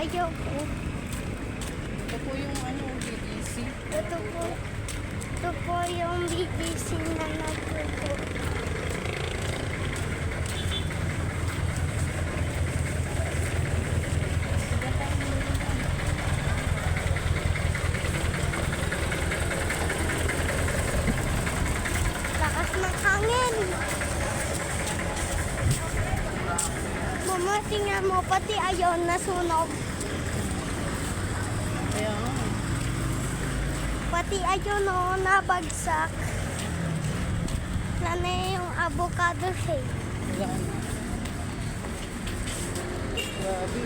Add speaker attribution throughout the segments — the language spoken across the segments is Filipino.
Speaker 1: Ayaw po.
Speaker 2: Ito po yung BDC.
Speaker 1: Ito po yung BDC na nagpupo. Lakas ng hangin. Mama, tingnan mo, pati ayon nasunog.
Speaker 2: Kaya nga.
Speaker 1: Pati ayon o, nabagsak. Lana yung avocado shake.
Speaker 2: Wala na. Grabe.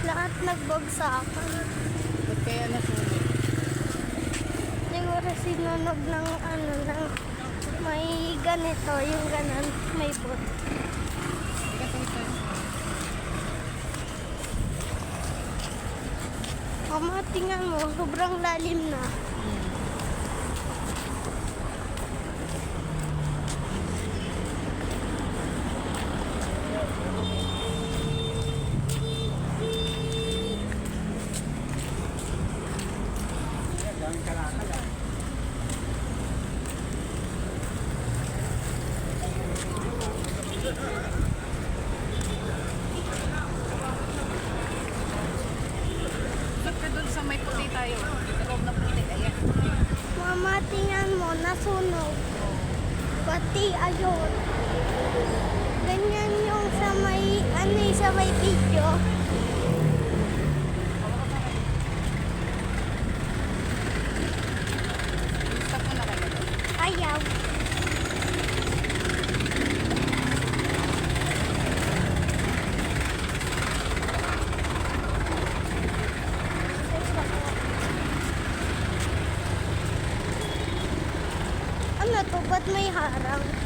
Speaker 1: Lahat nagbagsakan.
Speaker 2: Ba't kaya nasunog?
Speaker 1: Siguro sinunog ng ng may ganito, yung ganan, may bot.
Speaker 2: Teka, teka.
Speaker 1: Mama, tingnan mo, sobrang lalim na.
Speaker 2: Ba't ka dun sa may puti tayo? Sa loob ng puti, ayan.
Speaker 1: Mama, tingnan mo, nasunog. Pati ayon. Ganyan yung sa may, sa may video.
Speaker 2: Stop mo na kayo.
Speaker 1: Ayaw. Ano to? Ba't may harang?